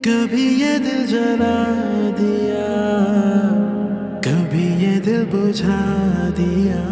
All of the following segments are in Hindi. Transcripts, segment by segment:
कभी ये दिल जला दिया, कभी ये दिल बुझा दिया।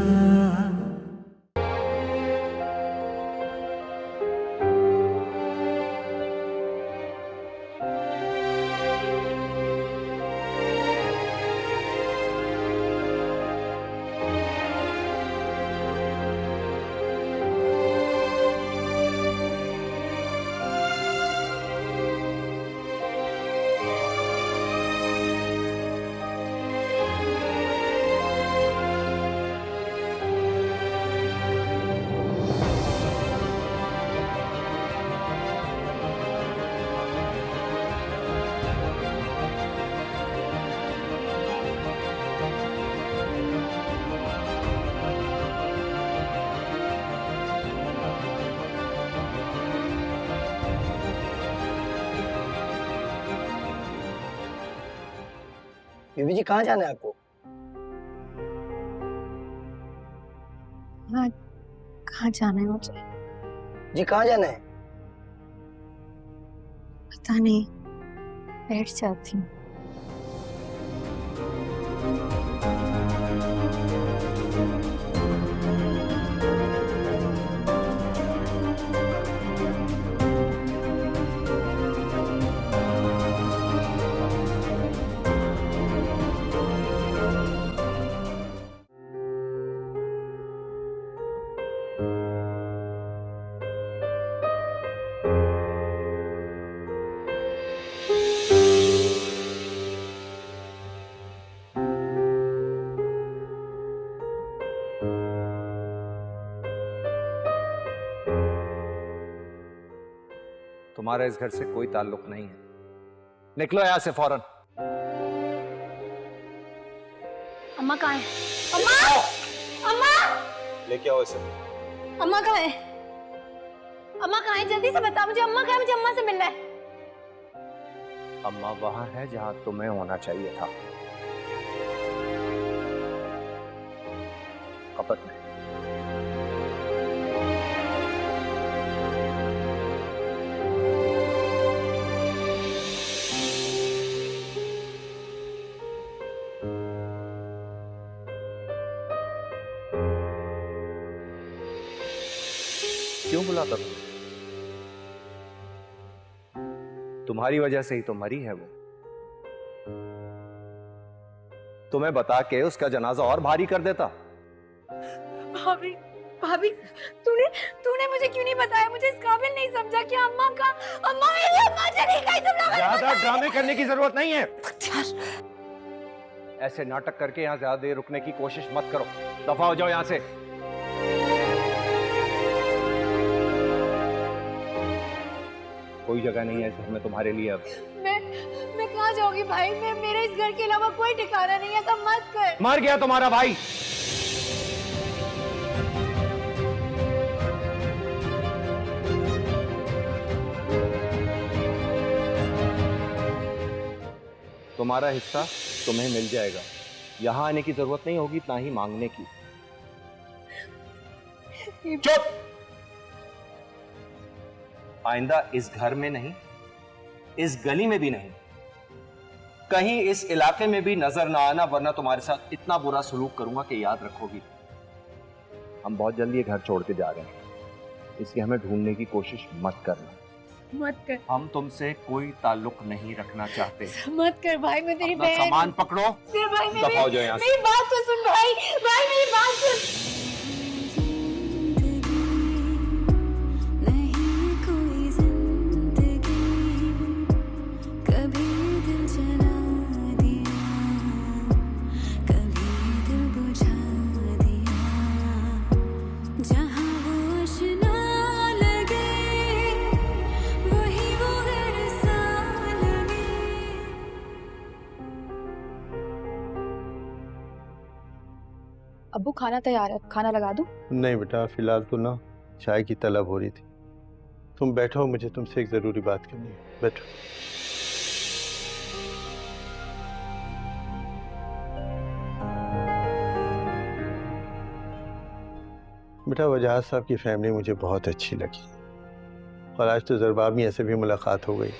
बीबी जी कहाँ जाना है आपको? हाँ, कहाँ जाना है मुझे? जी कहाँ जाना है? पता नहीं, बैठ जाती हूँ। तुम्हारा इस घर से कोई ताल्लुक नहीं है। निकलो यहां से फौरन। अम्मा कहाँ है? अम्मा! अम्मा! लेके आओ इसे। अम्मा कहाँ है? अम्मा कहाँ है? जल्दी से बता मुझे, अम्मा कहाँ है? मुझे अम्मा से मिलना है। अम्मा वहां है जहां तुम्हें होना चाहिए था, कपट में। क्यों बुलाता तुम्हारी वजह से ही तो मरी है वो। तुम्हें बता के उसका जनाजा और भारी कर देता। भाभी, भाभी, तूने मुझे क्यों नहीं बताया? मुझे इस काबिल नहीं समझा कि अम्मा मेरी अम्मा चली गई। तुम लोग ज्यादा ड्रामे करने की जरूरत नहीं है। बख्तियार, ऐसे नाटक करके यहाँ ज्यादा देर रुकने की कोशिश मत करो। दफा हो जाओ यहाँ से। कोई जगह नहीं है इस घर में तुम्हारे लिए अब। मैं कहाँ जाऊंगी भाई? मेरे इस घर के अलावा कोई ठिकाना नहीं है। ऐसा मत कर। मर गया तुम्हारा भाई। तुम्हारा हिस्सा तुम्हें मिल जाएगा। यहां आने की जरूरत नहीं होगी, ना ही मांगने की। चुप! आइंदा इस घर में नहीं, इस गली में भी नहीं, कहीं इस इलाके में भी नजर ना आना, वरना तुम्हारे साथ इतना बुरा सलूक करूंगा कि याद रखोगी। हम बहुत जल्दी ये घर छोड़ के जा रहे हैं, इसलिए हमें ढूंढने की कोशिश मत करना। मत कर, हम तुमसे कोई ताल्लुक नहीं रखना चाहते। मत कर भाई। मैं तेरी अपना बहन। सामान पकड़ो। भाई दफा हो जाओ यहाँ से। मेरी बात तो सुन भाई। भाई मेरी बात सुन। अब्बू खाना तैयार है, खाना लगा दूं? नहीं बेटा, फिलहाल तो ना चाय की तलब हो रही थी। तुम बैठो, मुझे तुमसे एक ज़रूरी बात करनी है। बैठो। बेटा, वजाहत साहब की फैमिली मुझे बहुत अच्छी लगी और आज तो ज़रबाब मियां से भी मुलाकात हो गई।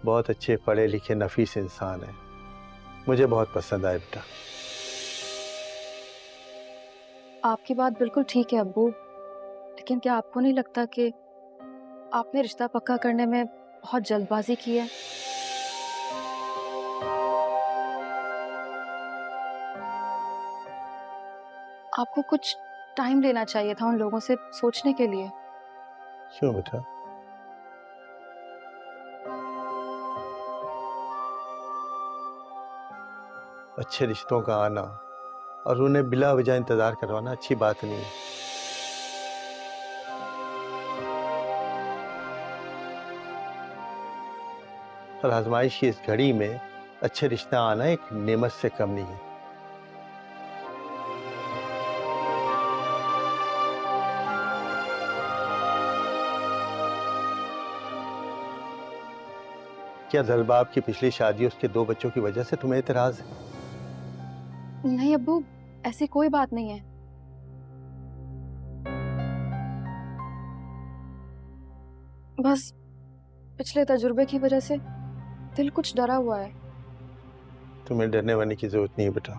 बहुत अच्छे पढ़े लिखे नफीस इंसान है, मुझे बहुत पसंद आए बेटा। आपकी बात बिल्कुल ठीक है अब्बू, लेकिन क्या आपको नहीं लगता कि आपने रिश्ता पक्का करने में बहुत जल्दबाजी की है? आपको कुछ टाइम लेना चाहिए था उन लोगों से सोचने के लिए। क्यों बेटा? अच्छे रिश्तों का आना और उन्हें बिला वजह इंतजार करवाना अच्छी बात नहीं है। और आजमाइश की इस घड़ी में अच्छे रिश्ता आना एक नेमत से कम नहीं है। क्या दलबाब की पिछली शादी उसके 2 बच्चों की वजह से तुम्हें इतराज है? नहीं अब्बू, ऐसी कोई बात नहीं है। बस पिछले तजुर्बे की वजह से दिल कुछ डरा हुआ है। तुम्हें डरने वाने की जरूरत नहीं है बेटा।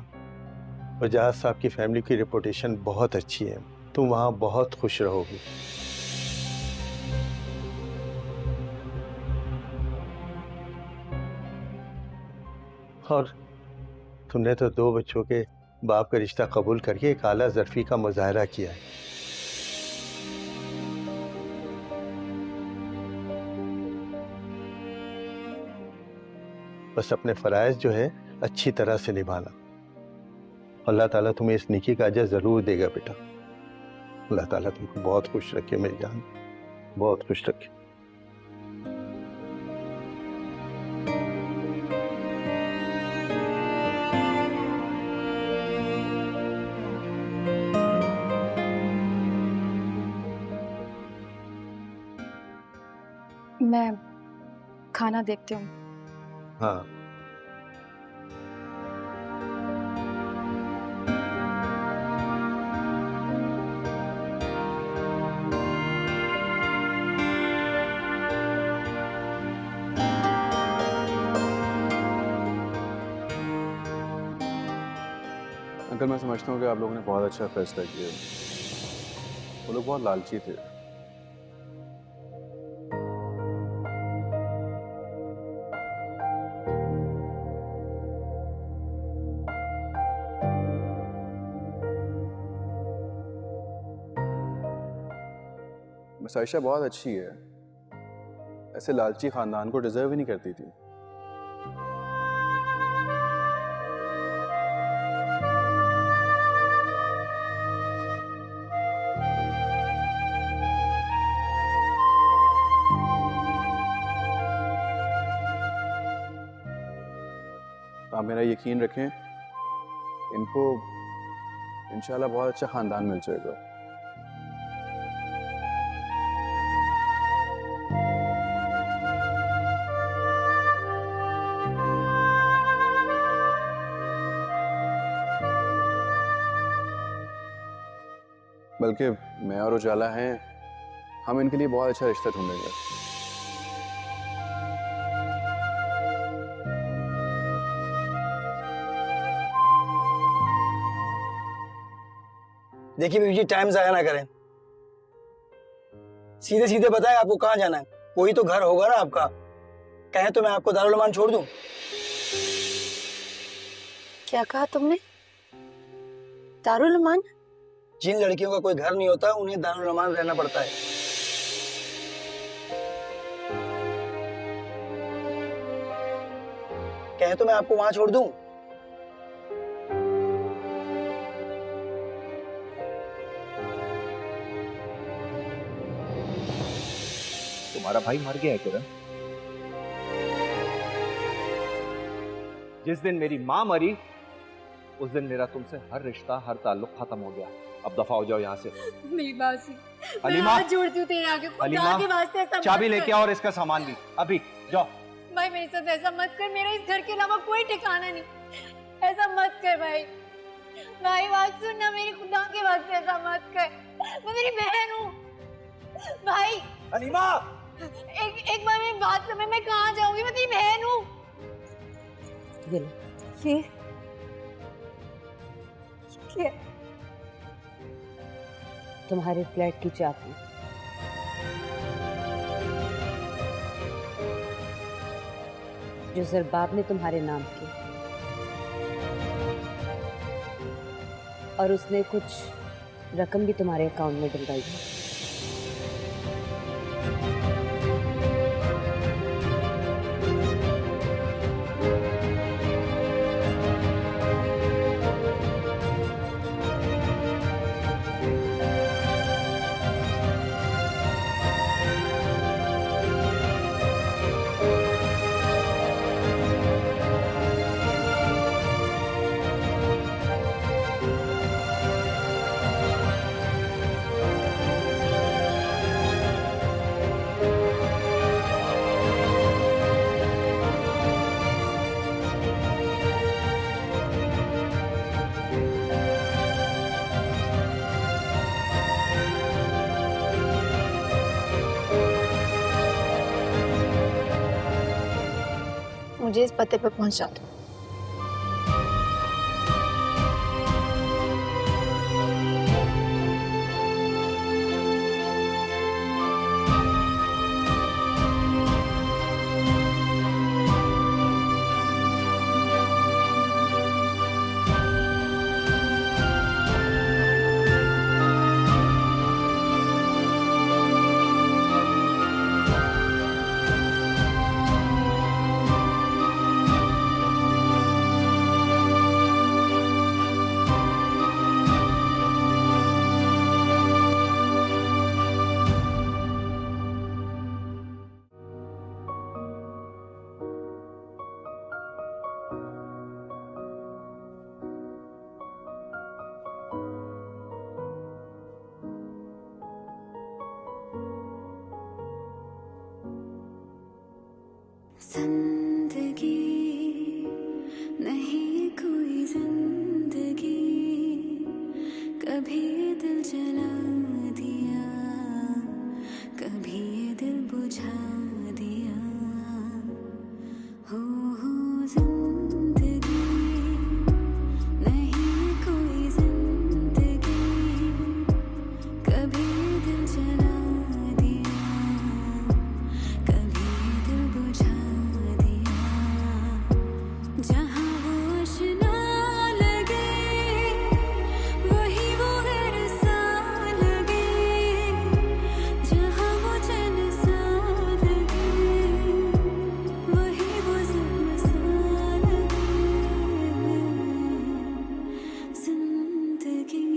वजाहत साहब की फैमिली की रेपुटेशन बहुत अच्छी है, तुम वहां बहुत खुश रहोगी। और तुमने तो 2 बच्चों के बाप का रिश्ता कबूल करके एक आला ज़र्फी का मुजाहरा किया है। बस अपने फराइज जो है अच्छी तरह से निभाना। अल्लाह ताला तुम्हें इस नेकी का अजर जरूर देगा बेटा। अल्लाह ताला तुमको बहुत खुश रखे मेरी जान, बहुत खुश रखे। मैं खाना देखती हूँ। हाँ, अंकल मैं समझता हूँ कि आप लोगों ने बहुत अच्छा फैसला किया। वो लोग बहुत लालची थे। बस आयशा बहुत अच्छी है, ऐसे लालची खानदान को डिजर्व ही नहीं करती थी। आप मेरा यकीन रखें, इनको इंशाल्लाह बहुत अच्छा खानदान मिल जाएगा। बल्कि मैं और उजाला हैं, हम इनके लिए बहुत अच्छा रिश्ता ढूंढेंगे। देखिए बीबी जी, टाइम जाया ना करें, सीधे सीधे बताएं आपको कहाँ जाना है। कोई तो घर होगा ना आपका, कहे तो मैं आपको दारुल अमान छोड़ दूं। क्या कहा तुमने? दारुल अमान? जिन लड़कियों का कोई घर नहीं होता उन्हें दारुल अमान रहना पड़ता है। कहे तो मैं आपको वहां छोड़ दूं। तुम्हारा भाई मर गया है किरण। जिस दिन मेरी मां मरी उस दिन मेरा तुमसे हर रिश्ता हर ताल्लुक खत्म हो गया। अब दफा हो जाओ यहाँ से। मेरी बात सुन, हलीमा, मैं हाथ जोड़ती हूँ तेरे आगे, खुदा के वास्ते ऐसा मत चाबी कर। लेके आओ और इसका सामान भी अभी जाओ। भाई मेरे साथ ऐसा मत कर, मेरा इस घर के अलावा कोई ठिकाना नहीं। ऐसा मत कर भाई। भाई बात सुन ना मेरी, खुदा के वास्ते ऐसा मत कर। मैं तेरी बहन हूँ भाई। हलीमा, एक बार मेरी बात समझ, मैं कहाँ जाऊंगी? मैं तेरी बहन हूँ। ये लो। ये तुम्हारे फ्लैट की चाबी। जो जरबाब ने तुम्हारे नाम की, और उसने कुछ रकम भी तुम्हारे अकाउंट में डलवाई है। मुझे इस पते पे पहुंचा दो। जिंदगी नहीं कोई जिंदगी, कभी दिल जला दिया, कभी दिल बुझा दिया। हो जिंदगी नहीं कोई जिंदगी, कभी दिल जला दिया, कभी दिल बुझा दिया। जहाँ वो आशना लगे, वही वो घर सा लगे, जहाँ वो चैन सा लगे, वही वो ज़िम्म सा लगे। जिंदगी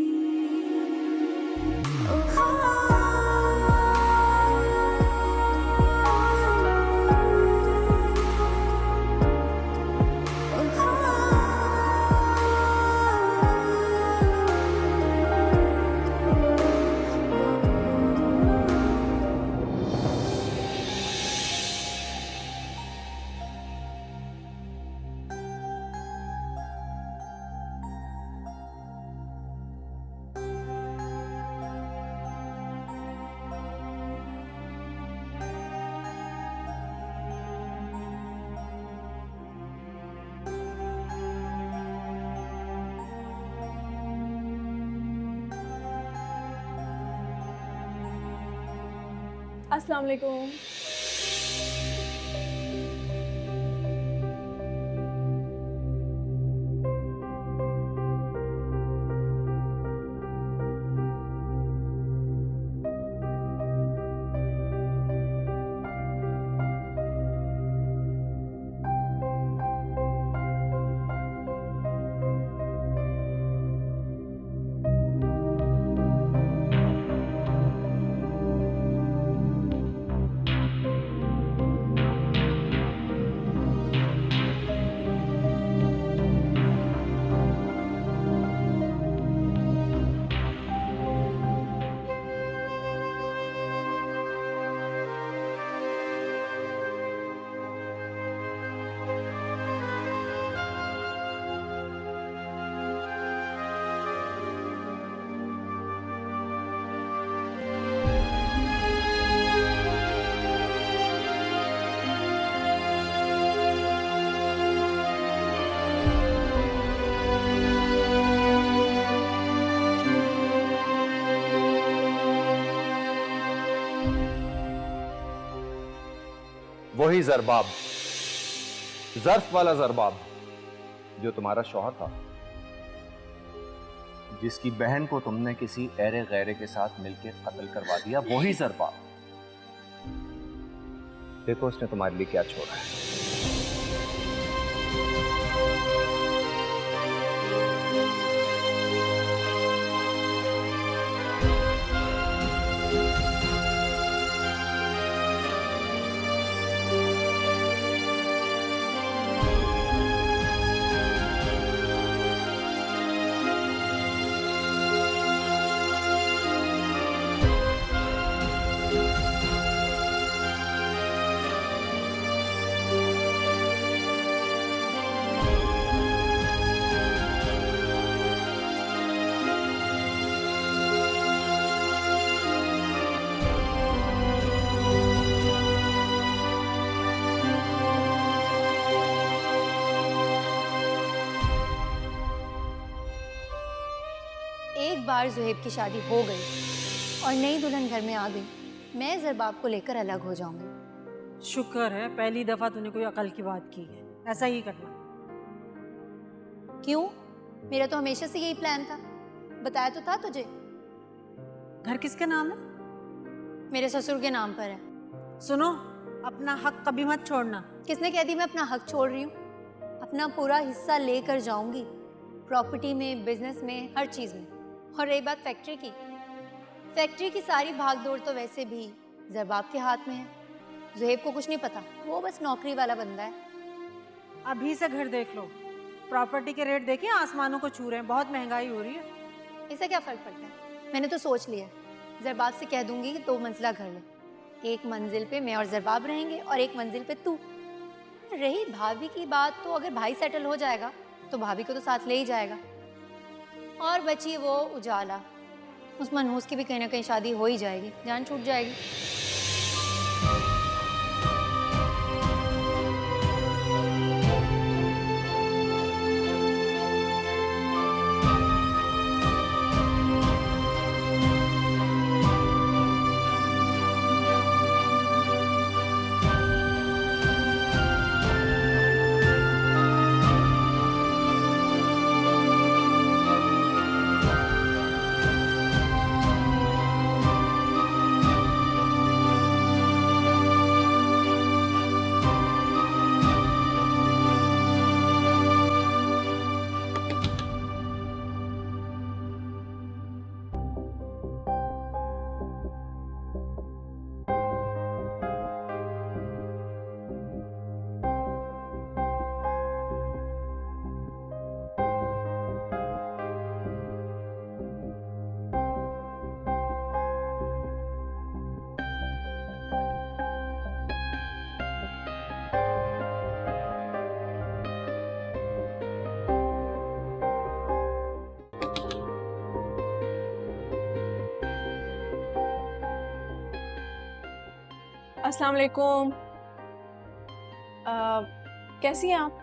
अस्सलाम वालेकुम। वही जरबाब, जर्फ वाला जरबाब जो तुम्हारा शौहर था, जिसकी बहन को तुमने किसी ऐरे गैरे के साथ मिलकर कत्ल करवा दिया, वही जरबाब। देखो उसने तुम्हारे लिए क्या छोड़ा है। एक बार जुहेब की शादी हो गई और नई दुल्हन घर में आ गई, मैं जरबाब को लेकर अलग हो जाऊंगी। शुक्र है पहली दफा तूने कोई अकल की बात की है, ऐसा ही करना। क्यों? मेरा तो हमेशा से यही प्लान था, बताया तो था तुझे। घर किसके नाम है? मेरे ससुर के नाम पर है। सुनो, अपना हक कभी मत छोड़ना। किसने कह दी मैं अपना हक छोड़ रही हूँ? अपना पूरा हिस्सा लेकर जाऊंगी, प्रॉपर्टी में, बिजनेस में, हर चीज में। और रही बात फैक्ट्री की सारी भागदौड़ तो वैसे भी जरबाब के हाथ में है। जुहेब को कुछ नहीं पता, वो बस नौकरी वाला बंदा है। अभी से घर देख लो, प्रॉपर्टी के रेट देखिए आसमानों को छू रहे हैं, बहुत महंगाई हो रही है। इससे क्या फर्क पड़ता है? मैंने तो सोच लिया, जरबाब से कह दूंगी कि 2 मंजिला घर ले। एक मंजिल पे मैं और जरबाब रहेंगे और एक मंजिल पे तू। रही भाभी की बात, तो अगर भाई सेटल हो जाएगा तो भाभी को तो साथ ले ही जाएगा। और बची वो उजाला, उस मनहूस की भी कहीं ना कहीं शादी हो ही जाएगी, जान छूट जाएगी। अस्सलाम वालेकुम। कैसी हैं आप?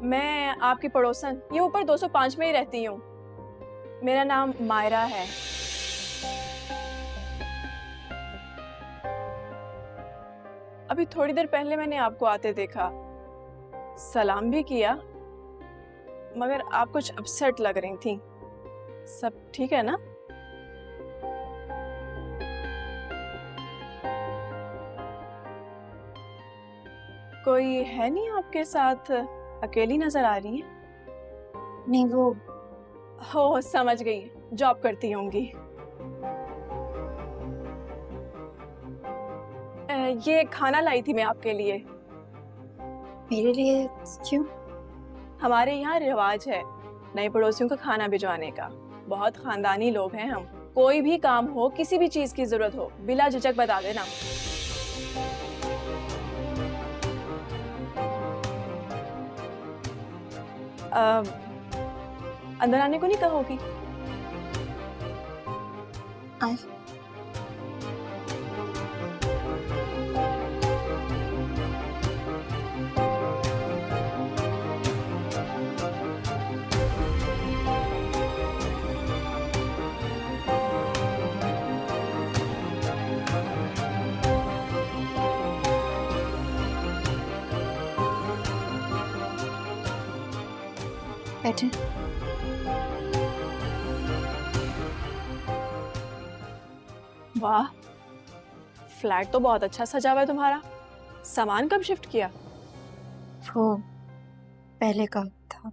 मैं आपकी पड़ोसन ये ऊपर 205 में ही रहती हूँ। मेरा नाम मायरा है। अभी थोड़ी देर पहले मैंने आपको आते देखा, सलाम भी किया, मगर आप कुछ अपसेट लग रही थी। सब ठीक है ना? कोई है नहीं आपके साथ? अकेली नजर आ रही है। नहीं, वो हो समझ गई, जॉब करती होंगी। ये खाना लाई थी मैं आपके लिए। मेरे लिए क्यों? हमारे यहाँ रिवाज है नए पड़ोसियों को खाना भिजवाने का। बहुत खानदानी लोग हैं हम। कोई भी काम हो, किसी भी चीज की जरूरत हो, बिला झिझक बता देना। अंदर आने को नहीं कहोगी? बैठे। वाह, फ्लैट तो बहुत अच्छा सजा हुआ है तुम्हारा। सामान कब शिफ्ट किया? वो पहले का था।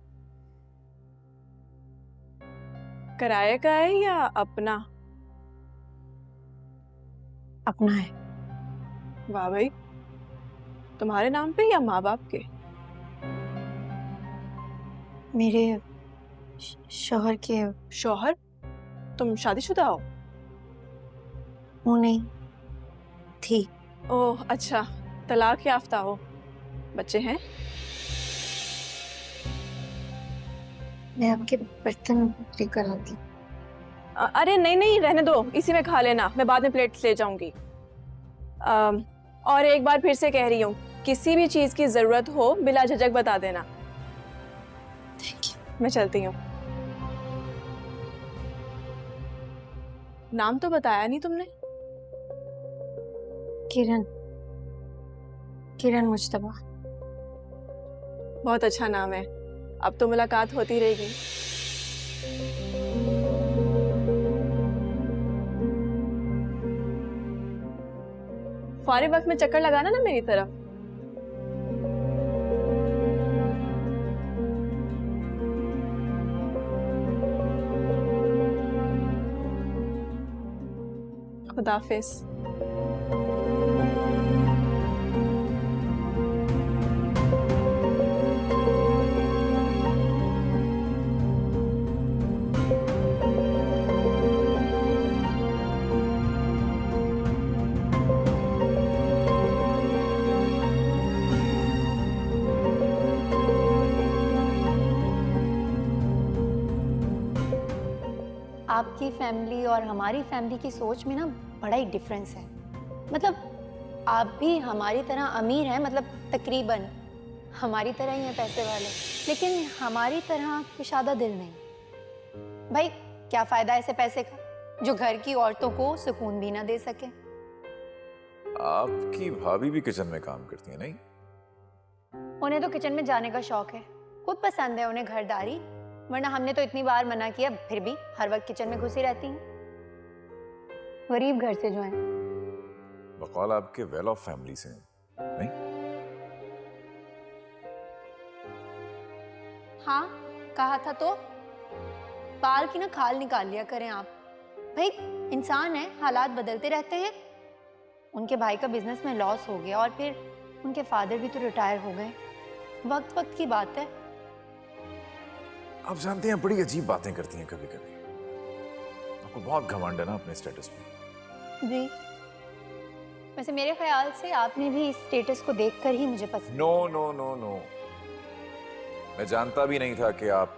किराए का है या अपना? अपना है। वाह भाई, तुम्हारे नाम पे या माँ बाप के? मेरे शौहर के। शौहर? तुम शादीशुदा हो? वो नहीं थी। ओह अच्छा, तलाक याफ्ता हो। बच्चे हैं? मैं आपके बर्तन लेकर आती। अरे नहीं नहीं, रहने दो, इसी में खा लेना, मैं बाद में प्लेट्स ले जाऊंगी। और एक बार फिर से कह रही हूँ, किसी भी चीज की जरूरत हो बिला झिझक बता देना। Thank you. मैं चलती हूँ। नाम तो बताया नहीं तुमने। किरण। किरण मुज्तबा। बहुत अच्छा नाम है। अब तो मुलाकात होती रहेगी। फारिग वक्त में चक्कर लगाना ना मेरी तरफ। खुदाफिज। आपकी फैमिली और हमारी फैमिली की सोच में ना बड़ा ही डिफरेंस है। मतलब आप भी हमारी तरह अमीर हैं, मतलब तकरीबन हमारी तरह ही हैं पैसे वाले, लेकिन हमारी तरह कुशादा दिल नहीं। भाई क्या फायदा ऐसे पैसे का जो घर की औरतों को सुकून भी ना दे सके। आपकी भाभी भी किचन में काम करती है नहीं? उन्हें तो किचन में जाने का शौक है, खुद पसंद है उन्हें घरदारी, वरना हमने तो इतनी बार मना किया फिर भी हर वक्त किचन में घुसी रहती हैं। गरीब घर से जो है। बकौल आपके वेल ऑफ फैमिली से नहीं? हाँ कहा था तो। बाल की ना खाल निकाल लिया करें आप। भाई इंसान है, हालात बदलते रहते हैं। उनके भाई का बिजनेस में लॉस हो गया और फिर उनके फादर भी तो रिटायर हो गए। वक्त वक्त की बात है। आप जानते हैं बड़ी अजीब बातें करती हैं कभी कभी। आपको बहुत घमंड है ना अपने स्टेटस पे। जी वैसे मेरे ख्याल से आपने भी इस स्टेटस को देखकर ही मुझे पसंद। नो नो नो नो, मैं जानता भी नहीं था कि आप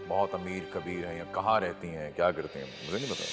बहुत अमीर कबीर हैं या कहाँ रहती हैं, क्या करती हैं, मुझे नहीं पता।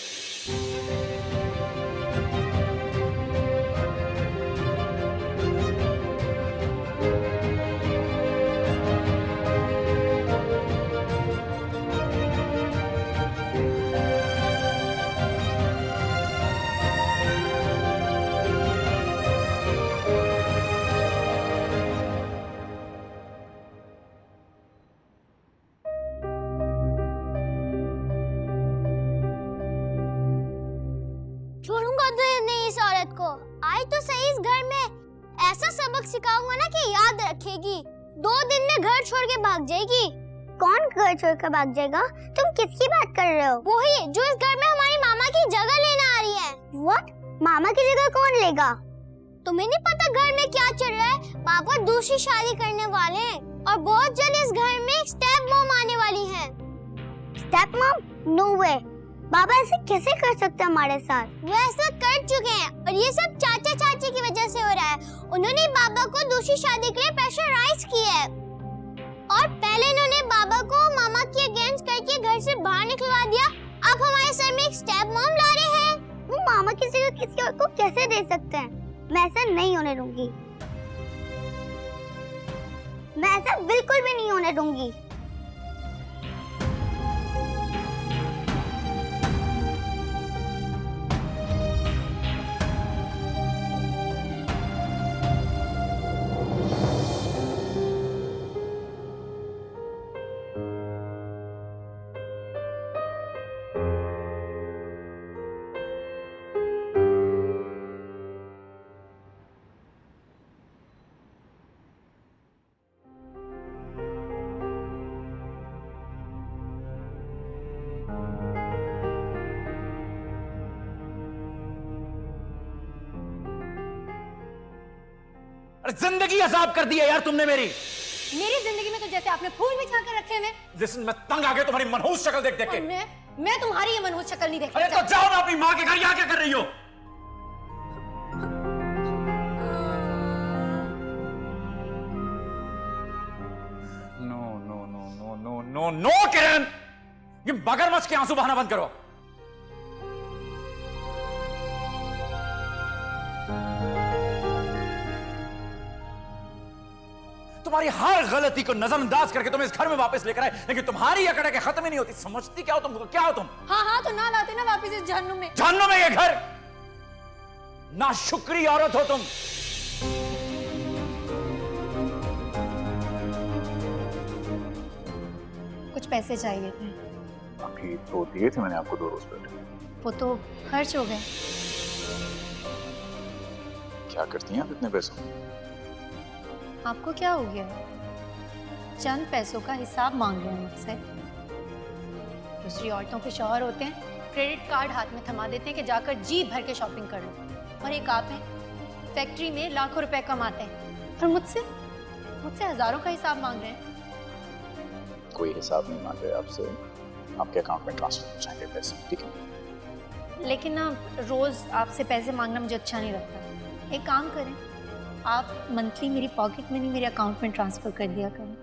छोड़ूंगा तो नहीं इस औरत को। आज तो सही इस घर में ऐसा सबक सिखाऊंगा ना कि याद रखेगी। 2 दिन में घर छोड़ के भाग जाएगी। कौन घर छोड़ कर भाग जाएगा? तुम किसकी बात कर रहे हो? वही जो इस घर में हमारी मामा की जगह लेने आ रही है। व्हाट? मामा की जगह कौन लेगा? तुम्हें नहीं पता घर में क्या चल रहा है? पापा दूसरी शादी करने वाले हैं और बहुत जल्द इस घर में एक स्टेप मॉम आने वाली है। Step mom? नो वे। बाबा ऐसे कैसे कर सकते हैं हमारे साथ? वो ऐसा कर चुके हैं और ये सब चाचा चाची की वजह से हो रहा है। उन्होंने बाबा को दूसरी शादी के लिए प्रेशराइज किया है और पहले इन्होंने बाबा को मामा के अगेंस्ट करके घर से बाहर निकलवा दिया। अब हमारे सर में एक स्टेप मॉम ला रहे हैं। वो मामा की जगह किसी और को कैसे दे सकते हैं? मैं ऐसा नहीं होने दूंगी। मैं ऐसा बिल्कुल भी नहीं होने दूंगी। जिंदगी अजाब कर दी है यार तुमने मेरी। मेरी जिंदगी में तो जैसे आपने फूल बिछा कर रखे हुए। लिसन, मैं तंग आ गया तुम्हारी मनहूस शक्ल देख देख के। मैं तुम्हारी ये मनहूस शक्ल नहीं देखती। अरे तो जाओ ना अपनी माँ के घर, यहाँ क्या कर रही हो? No no no no no no no Kiran, ये मगरमच्छ के आंसू बहाना बंद करो। तुम्हारी हर गलती को नजरअंदाज करके तुम इस घर में वापस लेकर आए, लेकिन तुम्हारी अकड़ के खत्म ही नहीं होती। समझती क्या हो तुम? क्या हो तुम? हाँ तो ना लाते ना वापस इस जहन्नुम में। जहन्नुम में ये घर? ना शुक्री औरत हो तुम। कुछ पैसे चाहिए थे। अभी तो दिए थे मैंने आपको 2 रोज पहले। वो तो खर्च हो गए। क्या करती हैं आप इतने पैसों? आपको क्या हो गया? चंद पैसों का हिसाब मांग रहे हैं मुझसे। दूसरी औरतों के शौहर होते हैं, क्रेडिट कार्ड हाथ में थमा देते हैं कि जाकर जी भर के शॉपिंग कर लो, और एक आप हैं, फैक्ट्री में लाखों रुपए कमाते हैं और मुझसे हजारों का हिसाब मांग रहे हैं। कोई हिसाब नहीं मांग रहे आपसे, आपके अकाउंट में ट्रांसफर हो जाएंगे पैसे, ठीक है? लेकिन ना रोज आपसे पैसे मांगना मुझे अच्छा नहीं लगता। एक काम करें, आप मंथली मेरी पॉकेट मनी मेरे अकाउंट में ट्रांसफर कर दिया करें।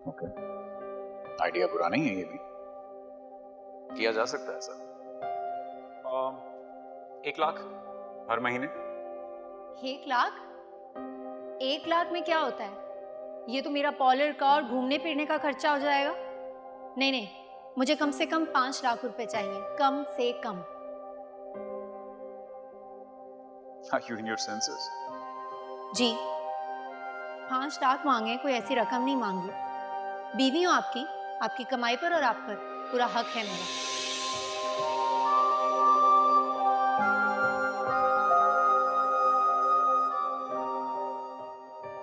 ओके, आइडिया बुरा नहीं है, ये भी किया जा सकता है सर। 1 लाख हर महीने। 1 लाख? 1 लाख में क्या होता है? ये तो मेरा पार्लर का और घूमने फिरने का खर्चा हो जाएगा। नहीं, मुझे कम से कम 5 लाख रुपए चाहिए, कम से कम। Are you in your senses? जी, 5 लाख मांगे, कोई ऐसी रकम नहीं मांगी। बीवी हूँ आपकी कमाई पर और आप पर पूरा हक है मेरा।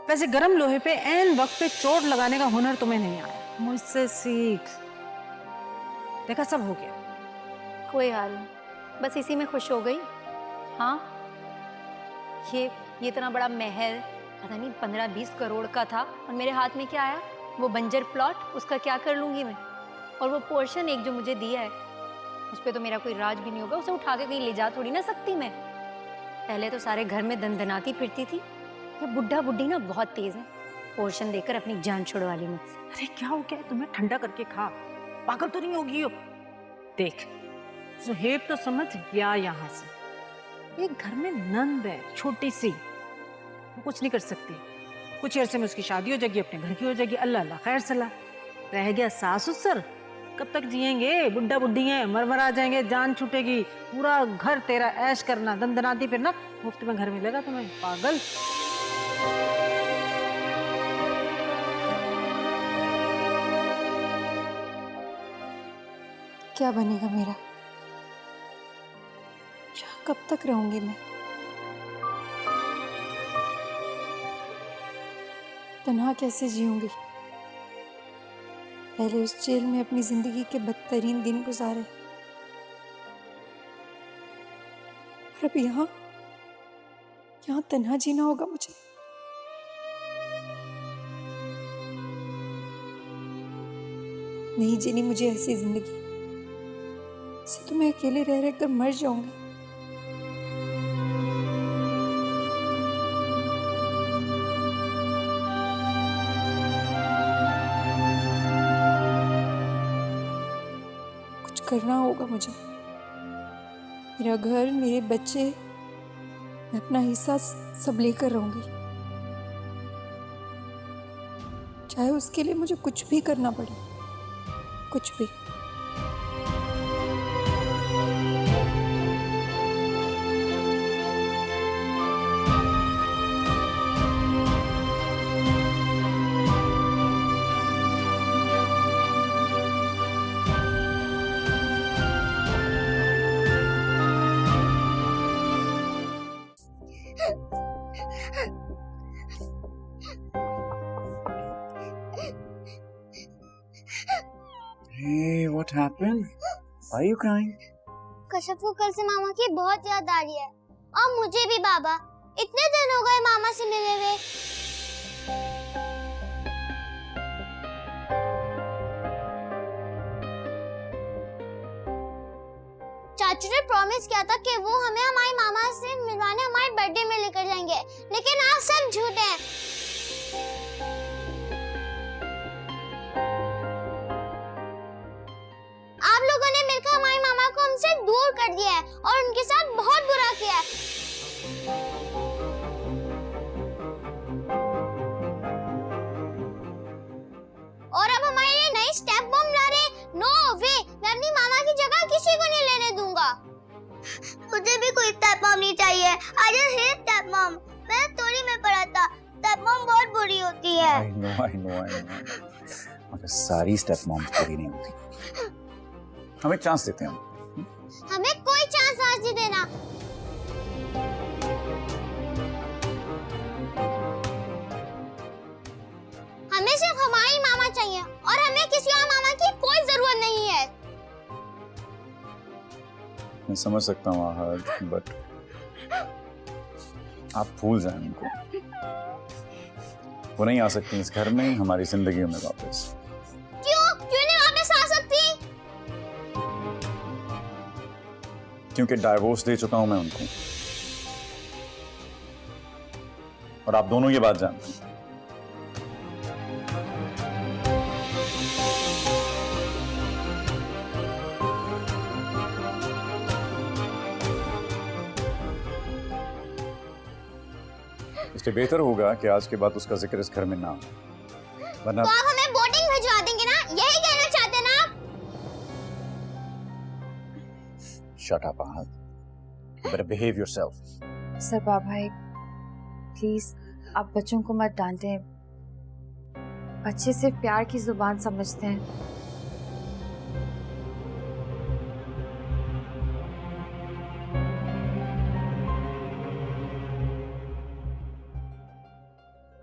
वैसे गरम लोहे पे ऐन वक्त पे चोट लगाने का हुनर तुम्हें नहीं आया, मुझसे सीख। देखा, सब हो गया। कोई हाल नहीं, बस इसी में खुश हो गई। हाँ, ये इतना बड़ा महल पता नहीं 15-20 करोड़ का था, और मेरे हाथ में क्या आया? वो बंजर प्लॉट। उसका क्या कर लूंगी मैं? और वो पोर्शन एक जो मुझे दिया है, उस पर तो मेरा कोई राज भी नहीं होगा। उसे उठा के कहीं ले जा थोड़ी ना सकती मैं। पहले तो सारे घर में दनदनाती फिरती थी, ये बुढ़ा बुढ़ी ना बहुत तेज है, पोर्शन देकर अपनी जान छुड़वा ली मुझसे। अरे क्या हो गया तुम्हें? ठंडा करके खा, पागल तो नहीं होगी हो? देख, सुहेब तो समझ गया यहाँ से। एक घर में नंद है छोटी सी, वो कुछ नहीं कर सकती। कुछ अर्से में उसकी शादी हो जाएगी, अपने घर की हो जाएगी, अल्लाह अल्लाह खैर सलाह। रह गया सास ससुर, कब तक जिएंगे? बुढ़ा बुढ़ी हैं, मर आ जाएंगे, जान छूटेगी। पूरा घर तेरा ऐश करना, दंदनाती फिरना, मुफ्त में घर मिलेगा तुम्हें, पागल। क्या बनेगा मेरा? यहाँ कब तक रहूंगी मैं? तन्हा कैसे जीऊंगी? पहले उस जेल में अपनी जिंदगी के बदतरीन दिन गुजारे, और अब यहाँ तन्हा जीना होगा मुझे। नहीं जीनी मुझे ऐसी जिंदगी, इससे तो मैं अकेले रह रह कर मर जाऊंगी। कुछ करना होगा मुझे। मेरा घर, मेरे बच्चे, मैं अपना हिस्सा सब लेकर रहूंगी, चाहे उसके लिए मुझे कुछ भी करना पड़े, कुछ भी। Hey, what happened? Why are you crying? Kashyap को कल से मामा की बहुत याद आ रही है, और मुझे भी बाबा। इतने दिन हो गए मामा से मिले हुए। चाचू ने प्रॉमिस किया था कि वो हमें हमारे मामा से मिलवाने हमारे बर्थडे में लेकर जाएंगे, लेकिन आप सब झूठे हैं। आप लोगों ने मिलकर हमारे मामा को हमसे दूर कर दिया है और उनके साथ बहुत बुरा किया है। और अब हमारे लिए नई स्टेप मॉम ला रहे। नो वे, मैं अपनी मामा की जगह किसी को नहीं लेने दूंगा। मुझे भी कोई स्टेप मॉम नहीं चाहिए। I just hate step mom. मैंने स्टोरी में पढ़ा था स्टेप मॉम बहुत बुरी होती है। आई नो मगर सारी स्टेप मॉम्स बुरी नहीं होती। हमें चांस देते हैं। हमें कोई चांस नहीं देना। हमें सिर्फ हमारी मामा चाहिए और हमें किसी और मामा की कोई जरूरत नहीं है। मैं समझ सकता हूँ आहद, बट आप भूल जाएं उनको। वो नहीं आ सकती इस घर में, हमारी जिंदगी में वापस। क्यों नहीं वापस आ सकती? क्योंकि डाइवोर्स दे चुका हूं मैं उनको, और आप दोनों ये बात जानते हैं। इसलिए बेहतर होगा कि आज के बाद उसका जिक्र इस घर में ना हो, वरना तो आप हमें बोटिंग भिजवा देंगे ना, यही कहना चाहते हैं ना आप? Shut up Ahad, you better behave yourself. सरबाब भाई प्लीज आप बच्चों को मत डांटें। बच्चे सिर्फ प्यार की जुबान समझते हैं।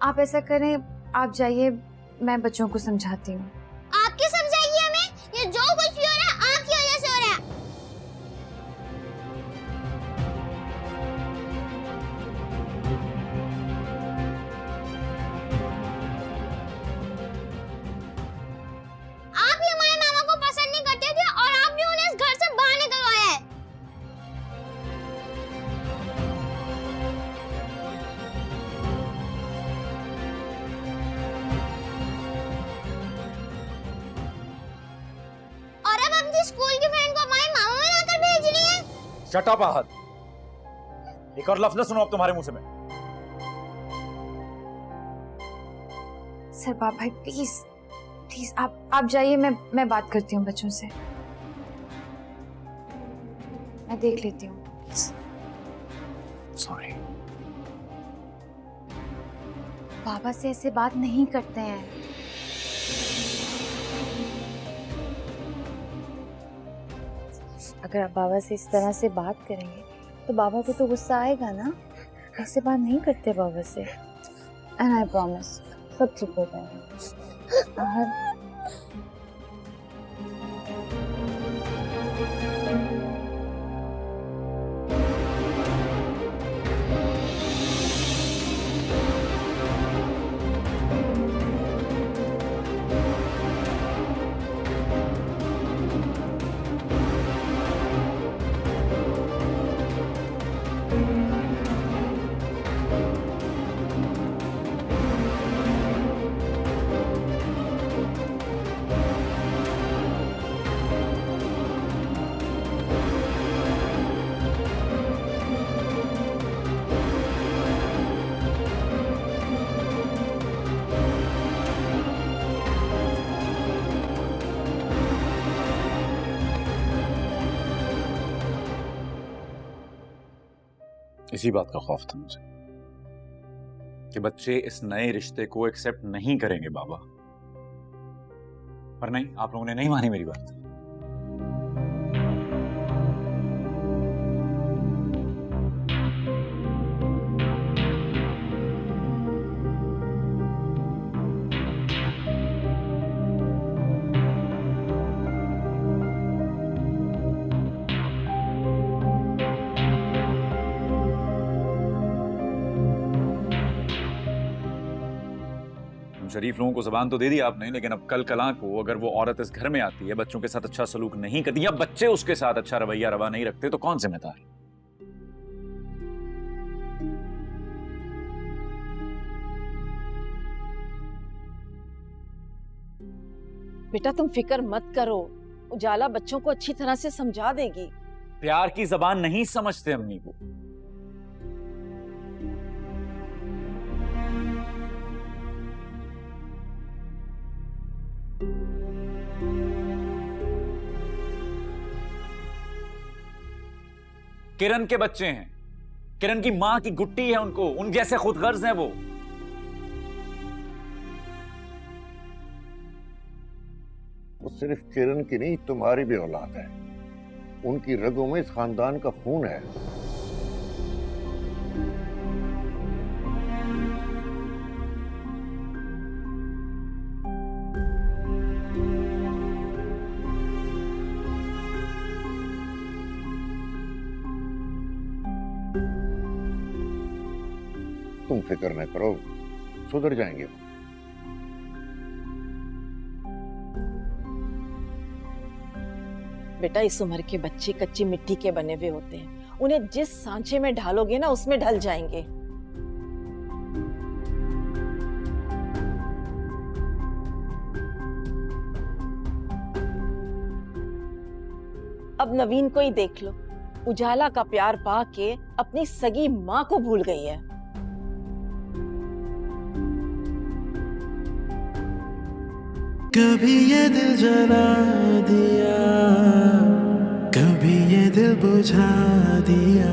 आप ऐसा करें, आप जाइए, मैं बच्चों को समझाती हूँ। आप क्या समझाइए हमें? ये जो कुछ भी हो रहा है आपकी वजह से हो रहा है। आप ही हमारे मामा को पसंद नहीं करते थे और आपने उन्हें इस घर से बाहर निकलवाया है। स्कूल की फ्रेंड को हमारे मामा में लाकर भेज रही है। शट अप आहद, एक और लफ्ज न सुनो अब तुम्हारे मुंह से मैं। सरबाब भाई प्लीज प्लीज आप जाइए, मैं बात करती हूँ बच्चों से, मैं देख लेती हूँ। सॉरी। बाबा से ऐसे बात नहीं करते हैं। अगर आप बाबा से इस तरह से बात करेंगे तो बाबा को तो गुस्सा आएगा ना। ऐसे बात नहीं करते बाबा से। एंड आई प्रॉमिस सब ठीक हो जाएगा। इसी बात का खौफ था मुझे कि बच्चे इस नए रिश्ते को एक्सेप्ट नहीं करेंगे बाबा, पर नहीं, आप लोगों ने नहीं मानी मेरी बात। शरीफ लोगों को जबान तो दे दी आपने, लेकिन अब कल कला को अगर वो औरत इस घर में आती है, बच्चों के साथ अच्छा सलूक नहीं करती या बच्चे उसके साथ अच्छा रवैया रवा नहीं रखते, तो कौन जिम्मेदार? बेटा तुम फिक्र मत करो, उजाला बच्चों को अच्छी तरह से समझा देगी। प्यार की जबान नहीं समझते अम्मी को। किरण के बच्चे हैं, किरण की मां की गुट्टी है, उनको उन जैसे खुदगर्ज हैं वो। वो सिर्फ किरण की नहीं, तुम्हारी भी औलाद है। उनकी रगों में इस खानदान का खून है। तुम फिक्र न करो, सुधर जाएंगे। बेटा इस उम्र के बच्चे कच्ची मिट्टी के बने हुए होते हैं, उन्हें जिस सांचे में ढालोगे ना उसमें ढल जाएंगे। अब नवीन को ही देख लो, उजाला का प्यार पाके अपनी सगी माँ को भूल गई है। कभी ये दिल जला दिया, कभी ये दिल बुझा दिया।